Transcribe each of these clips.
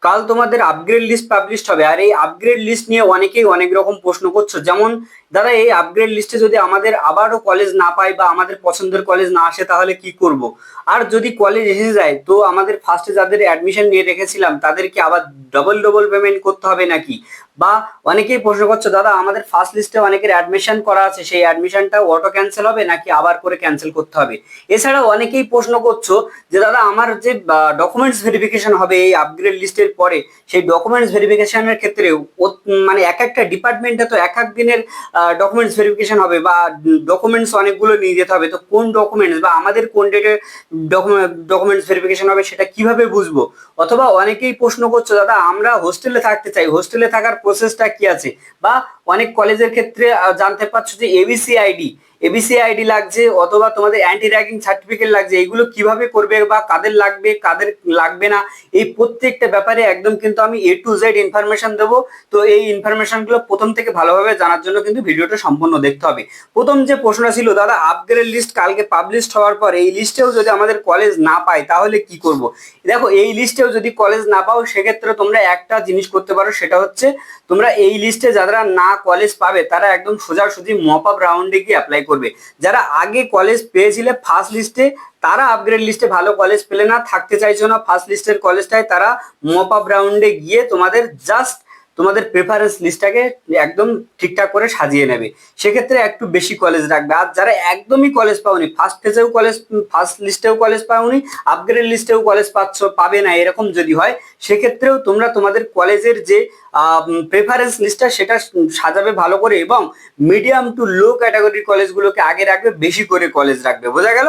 কাল তোমাদের upgrade list publish হবে, আর এই আপগ্রেড লিস্ট নিয়ে অনেকেই অনেক রকম প্রশ্ন করছো। যেমন দাদা, এই আপগ্রেড লিস্টে যদি আমাদের আবারও কলেজ না পাই বা আমাদের পছন্দের কলেজ না আসে তাহলে কি করব? আর যদি কলেজ এসে যায় তো আমাদের ফার্স্টে যাদের অ্যাডমিশন নিয়ে রেখেছিলাম তাদেরকে আবার ডবল ডবল পেমেন্ট করতে হবে নাকি? বা অনেকেই প্রশ্ন করছো, দাদা আমাদের ফার্স্ট লিস্টে অনেকের অ্যাডমিশন করা আছে, সেই অ্যাডমিশনটা অটো ক্যান্সেল হবে নাকি আবার করে ক্যান্সেল করতে হবে? এছাড়াও অনেকেই প্রশ্ন করছো যে দাদা আমার যে ডকুমেন্টস ভেরিফিকেশন হবে এই আপগ্রেড লিস্টের পরে, সেই ডকুমেন্টস ভেরিফিকেশনের ক্ষেত্রে মানে এক একটা ডিপার্টমেন্টে তো এক এক দিনের ডকুমেন্টস ভেরিফিকেশন হবে বা ডকুমেন্টস অনেকগুলো নিয়ে যেতে হবে, তো কোন ডকুমেন্টস বা আমাদের কোন ডেটে ডকুমেন্টস ভেরিফিকেশন হবে সেটা কিভাবে বুঝবো? অথবা অনেকেই প্রশ্ন করছো, দাদা আমরা হোস্টেলে থাকতে চাই, হোস্টেলে থাকার প্রসেসটা কি আছে? বা অনেক কলেজের ক্ষেত্রে জানতে পারছো যে এবিসি আইডি লাগছে, অথবা তোমাদের অ্যান্টি র্যাগিং সার্টিফিকেট লাগছে, এগুলো কিভাবে করবে বা কাদের লাগবে কাদের লাগবে না, এই প্রত্যেকটা ব্যাপারে একদম কিন্তু আমি A to Z ইনফরমেশন দেবো। তো এই ইনফরমেশন গুলো প্রথম থেকে ভালোভাবে জানার জন্য কিন্তু ভিডিওটা সম্পূর্ণ দেখতে হবে। প্রথম যে প্রশ্নটা ছিল, দাদা আপগ্রেড লিস্ট কালকে পাবলিশ হওয়ার পর এই লিস্টেও যদি আমাদের কলেজ না পাই তাহলে কি করব? দেখো, এই লিস্টেও যদি কলেজ না পাও সেক্ষেত্রে তোমরা একটা জিনিস করতে পারো, সেটা হচ্ছে তোমরা এই লিস্টে যারা না কলেজ পাবে তারা একদম সোজাসুজি মপ আপ রাউন্ডে গিয়ে অ্যাপ্লাই করবে। যারা আগে কলেজ পেয়েছিলে ফার্স্ট লিস্টে, তারা আপগ্রেড লিস্টে ভালো কলেজ পেলে না, থাকতে চাইছো না ফার্স্ট লিস্টের কলেজটায়, তারা মপ আপ রাউন্ডে গিয়ে তোমাদের জাস্ট তোমাদের প্রেফারেন্স লিস্টটাকে একদম ঠিকঠাক করে সাজিয়ে নেবে। সেক্ষেত্রে একটু বেশি কলেজ রাখবে। আর যারা একদমই কলেজ পাওনি, ফার্স্ট লিস্টেও কলেজ পাওনি, আপগ্রেড লিস্টেও কলেজ পাবে না, এরকম যদি হয় সেক্ষেত্রেও তোমরা তোমাদের কলেজের যে প্রেফারেন্স লিস্টটা সেটা সাজাবে ভালো করে, এবং মিডিয়াম টু লো ক্যাটাগরির কলেজগুলোকে আগে রাখবে, বেশি করে কলেজ রাখবে। বোঝা গেল?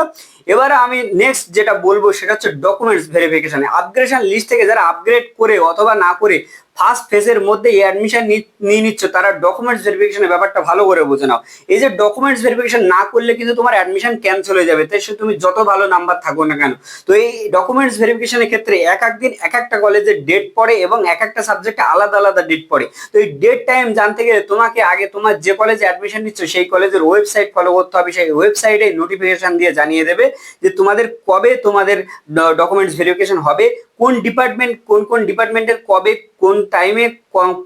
এবার আমি নেক্সট যেটা বলবো সেটা হচ্ছে ডকুমেন্টস ভেরিফিকেশন। আপগ্রেডেশন লিস্ট থেকে যারা আপগ্রেড করে অথবা না করে ফার্স্ট ফেজের মধ্যে অ্যাডমিশন নিয়ে নিচ্ছ, তারা ডকুমেন্টস ভেরিফিকেশনের ব্যাপারটা ভালো করে বুঝে নাও। এই যে ডকুমেন্টস ভেরিফিকেশন না করলে কিন্তু তোমার অ্যাডমিশন ক্যান্সেল হয়ে যাবে, তাই সে তুমি যত ভালো নাম্বার থাকো না কেন। তো এই ডকুমেন্টস ভেরিফিকেশনের ক্ষেত্রে এক এক দিন এক একটা কলেজের ডেট পড়ে এবং এক একটা সাবজেক্টে আলাদা আলাদা ডেট পড়ে। তো এই ডেট টাইম জানতে গেলে তোমাকে আগে তোমার যে কলেজে অ্যাডমিশন নিচ্ছ সেই কলেজের ওয়েবসাইট ফলো করতে হবে। সেই ওয়েবসাইটে নোটিফিকেশন দিয়ে জানিয়ে দেবে যে তোমাদের কবে তোমাদের ডকুমেন্টস ভেরিফিকেশন হবে, কোন ডিপার্টমেন্টের কবে, কোন টাইমে,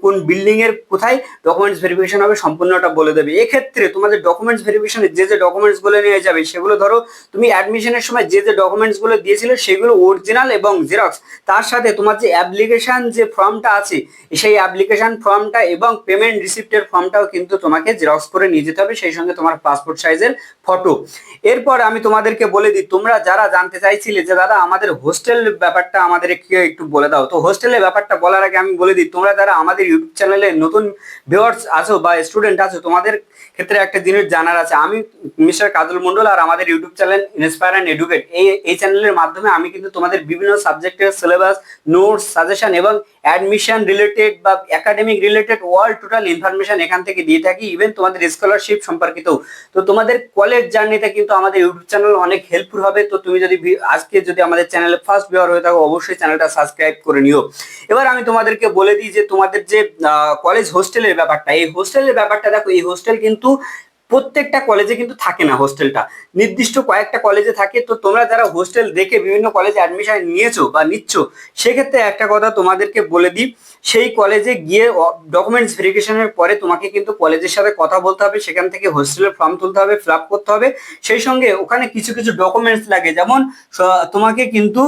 কোন বিল্ডিং এর কোথায় ডকুমেন্টস ভেরিফিকেশন হবে, সম্পূর্ণটা বলে দেবে। এক্ষেত্রে তোমাদের ডকুমেন্টস ভেরিফিকেশনে যে যে ডকুমেন্টস গুলো নিয়ে যাবে সেগুলো, ধরো তুমি অ্যাডমিশনের সময় যে যে ডকুমেন্টস গুলো দিয়েছিলে সেগুলো অরিজিনাল এবং জেরক্স, তার সাথে তোমার যে অ্যাপ্লিকেশন যে ফর্মটা আছে সেই অ্যাপ্লিকেশন ফর্মটা এবং পেমেন্ট রিসিপ্টের ফর্মটাও কিন্তু তোমাকে জেরক্স করে নিয়ে যেতে হবে, সেই সঙ্গে তোমার পাসপোর্ট সাইজের ফটো। এরপর আমি তোমাদেরকে বলে দিই, তোমরা যারা জানতে চাইছিলে যে দাদা আমাদের হোস্টেল ব্যাপারটা আমাদের একটু বলে দাও, তো হোস্টেলের ব্যাপারটা বলার আগে আমি বলে দিই, তোমরা যারা আমাদের ইউটিউব চ্যানেলে নতুন ভিউয়ার্স আছো বা স্টুডেন্ট আছো, তোমাদের ক্ষেত্রে একটা জিনিস জানার আছে। আমি মিস্টার কাজল মন্ডল, আর আমাদের YouTube channel inspire and educate, এই চ্যানেলের মাধ্যমে আমি কিন্তু তোমাদের বিভিন্ন সাবজেক্টের সিলেবাস, নোটস, সাজেশন এবং অ্যাডমিশন রিলেটেড বা academic related all total information এখান থেকে দিয়ে থাকি, ইভেন তোমাদের স্কলারশিপ সম্পর্কিত। তো তোমাদের কলেজ জার্নিতে কিন্তু আমাদের ইউটিউব চ্যানেল অনেক হেল্পফুল হবে। তো তুমি যদি আজকে যদি আমাদের চ্যানেলে ফার্স্ট ভিউয়ার হয়ে থাকো, অবশ্যই চ্যানেলটা সাবস্ক্রাইব করে নিও। এবার আমি তোমাদেরকে বলে দিই যে তোমাদের যে কলেজ হোস্টেলের ব্যাপারটা, এই হোস্টেলের ব্যাপারটা দেখো, এই হোস্টেল কিন্তু প্রত্যেকটা কলেজে কিন্তু থাকে না, হোস্টেলটা নির্দিষ্ট কয়েকটা কলেজে থাকে। তো তোমরা যারা হোস্টেল দেখে বিভিন্ন কলেজে অ্যাডমিশন নিয়েছো বা নিচ্ছ, সেক্ষেত্রে একটা কথা তোমাদেরকে বলে দিই, সেই কলেজে গিয়ে ডকুমেন্টস ভেরিফিকেশনের পরে তোমাকে কিন্তু কলেজের সাথে কথা বলতে হবে, সেখান থেকে হোস্টেলের ফর্ম তুলতে হবে, ফিল আপ করতে হবে। সেই সঙ্গে ওখানে কিছু কিছু ডকুমেন্টস লাগে, যেমন তোমাকে কিন্তু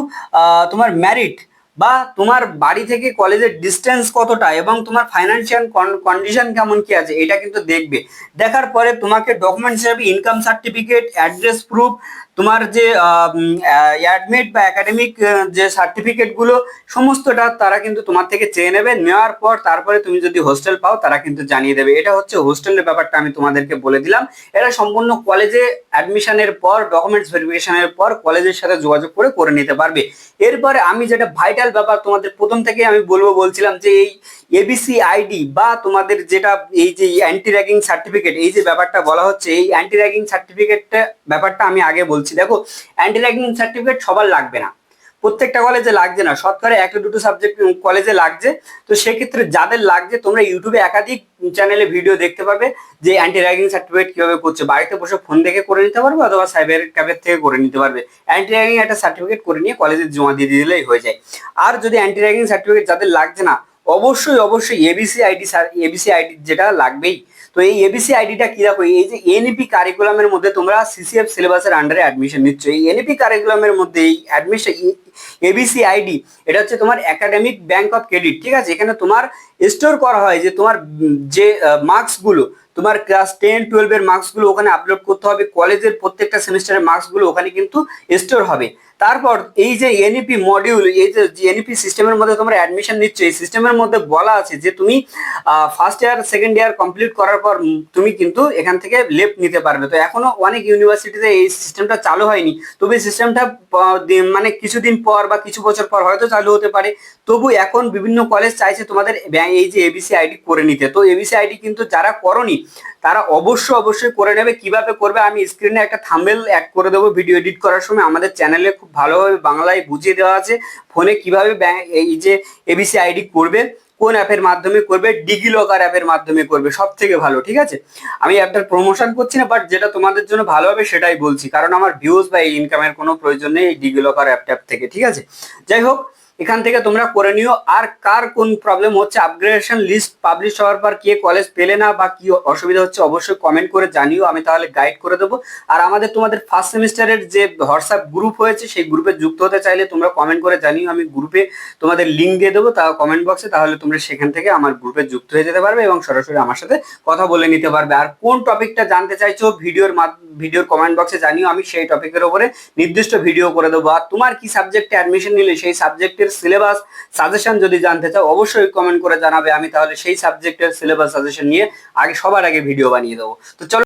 তোমার ম্যারিট বা তোমার বাড়ি থেকে কলেজের ডিস্টেন্স কতটা এবং তোমার ফাইন্যান্সিয়াল কন্ডিশন কেমন কি আছে, এটা কিন্তু দেখবে। দেখার পরে তোমাকে ডকুমেন্টস হিসেবে ইনকাম সার্টিফিকেট, অ্যাড্রেস প্রুফ, তোমার যে অ্যাডমিট বা একাডেমিক যে সার্টিফিকেট গুলো, সমস্তটা তারা কিন্তু তোমার থেকে চেয়ে নেবে। নেওয়ার পর তারপরে তুমি যদি হোস্টেল পাও তারা কিন্তু জানিয়ে দেবে। এটা হচ্ছে হোস্টেলের ব্যাপারটা, আমি তোমাদেরকে বলে দিলাম। এটা সম্পূর্ণ কলেজে অ্যাডমিশনের পর, ডকুমেন্টস ভেরিফিকেশনের পর কলেজের সাথে যোগাযোগ করে নিতে পারবে। এরপরে আমি যেটা ভাইটাল ব্যাপার তোমাদের প্রথম থেকে আমি বলছিলাম যে এই এবিসি আইডি বা তোমাদের যেটা এই যে অ্যান্টি র্যাগিং সার্টিফিকেট, এই যে ব্যাপারটা বলা হচ্ছে, এই অ্যান্টি র্যাগিং সার্টিফিকেটটা ব্যাপারটা আমি আগে বলছি। দেখো, অ্যান্টি র্যাগিং সার্টিফিকেট সবার লাগবে না, প্রত্যেকটা কলেজে লাগছে না, শতকরা একটা দুটো সাবজেক্ট কলেজে লাগছে। তো সেক্ষেত্রে যাদের লাগছে তোমরা ইউটিউবে একাধিক চ্যানেলে ভিডিও দেখতে পাবে যে অ্যান্টি র্যাগিং সার্টিফিকেট কিভাবে করছে, বাড়িতে বসে ফোন দেখে করে নিতে পারবে অথবা সাইবার ক্যাফে থেকে করে নিতে পারবে। অ্যান্টি র্যাগিং একটা সার্টিফিকেট করে নিয়ে কলেজে জমা দিয়ে দিলেই হয়ে যায়। আর যদি অ্যান্টি র্যাগিং সার্টিফিকেট যাদের লাগছে না, অবশ্যই অবশ্যই এবিসি আইডি, এবিসি আইডি যেটা লাগবেই। তো এই এবিসি আইডিটা কি দেখো, এই যে এনইপি কারিকুলামের মধ্যে তোমরা সিসিএফ সিলেবাসের আন্ডারে অ্যাডমিশন নিচ্ছ, এই এনইপি কারিকুলামের মধ্যে এই অ্যাডমিশন এবিসি আইডি এটা হচ্ছে তোমার একাডেমিক ব্যাংক অফ ক্রেডিট, ঠিক আছে। এখানে তোমার স্টোর করা হয় যে তোমার যে মার্কসগুলো, তোমার ক্লাস 10-12 এর মার্কসগুলো ওখানে আপলোড করতে হবে, কলেজের প্রত্যেকটা সেমিস্টারের মার্কসগুলো ওখানে কিন্তু স্টোর হবে। তারপর এই যে এনইপি মডিউল, এই যে এনইপি সিস্টেমের মধ্যে তোমরা অ্যাডমিশন নিচ্ছ, এই সিস্টেমের মধ্যে বলা আছে যে তুমি first year second year complete করার পর তুমি কিন্তু এখান থেকে লেফট নিতে পারবে। তো এখনো অনেক ইউনিভার্সিটিতে এই সিস্টেমটা চালু হয়নি, তবে এই সিস্টেমটা মানে কিছুদিন পর বা কিছু বছর পর হয়তো চালু হতে পারে। তবু এখন বিভিন্ন কলেজ চাইছে তোমাদের এই যে এবিসি আইডি করে নিতে। তো এবিসি আইডি কিন্তু যারা করনি তারা অবশ্যই করে নেবে। কিভাবে করবে আমি স্ক্রিনে একটা থাম্বনেল অ্যাড করে দেবো ভিডিও এডিট করার সময়, আমাদের চ্যানেলে খুব ভালোভাবে বাংলায় বুঝিয়ে দেওয়া আছে ফোনে কিভাবে এই যে এবিসি আইডি করবে, কোন অ্যাপের মাধ্যমে করবে, ডিজিলকার অ্যাপের মাধ্যমে করবে, সব থেকে ভালো, ঠিক আছে। আমি অ্যাপটার প্রমোশন করছি না, বাট যেটা তোমাদের জন্য ভালো হবে সেটাই বলছি, কারণ আমার ভিউজ বা ইনকামের কোনো প্রয়োজন নেই এই ডিজিলকার অ্যাপ থেকে, ঠিক আছে। যাই হোক, এখান থেকে তোমরা করে নিও। আর কার কোন প্রবলেম হচ্ছে, আপগ্রেডেশন লিস্ট পাবলিশ হওয়ার পর কে কলেজ পেলে না বা কি অসুবিধা হচ্ছে অবশ্যই কমেন্ট করে জানিও, আমি তাহলে গাইড করে দেবো। আর আমাদের তোমাদের ফার্স্ট সেমিস্টারের যে হোয়াটসঅ্যাপ গ্রুপ হয়েছে সেই গ্রুপে যুক্ত হতে চাইলে তোমরা কমেন্ট করে জানিও, আমি গ্রুপে তোমাদের লিঙ্ক দিয়ে দেবো তা কমেন্ট বক্সে, তাহলে তোমরা সেখান থেকে আমার গ্রুপে যুক্ত হয়ে যেতে পারবে এবং সরাসরি আমার সাথে কথা বলে নিতে পারবে। আর কোন টপিকটা জানতে চাইছো ভিডিওর কমেন্ট বক্সে জানিও, আমি সেই টপিকের উপরে নির্দিষ্ট ভিডিও করে দেবো। আর তোমার কি সাবজেক্টে অ্যাডমিশন নিলে সেই সাবজেক্টের সিলেবাস সাজেশন যদি জানতে চাও অবশ্যই কমেন্ট করে জানাবে, আমি তাহলে সেই সাবজেক্টের সিলেবাস সাজেশন নিয়ে সবার আগে ভিডিও বানিয়ে দেবো। তো চলো।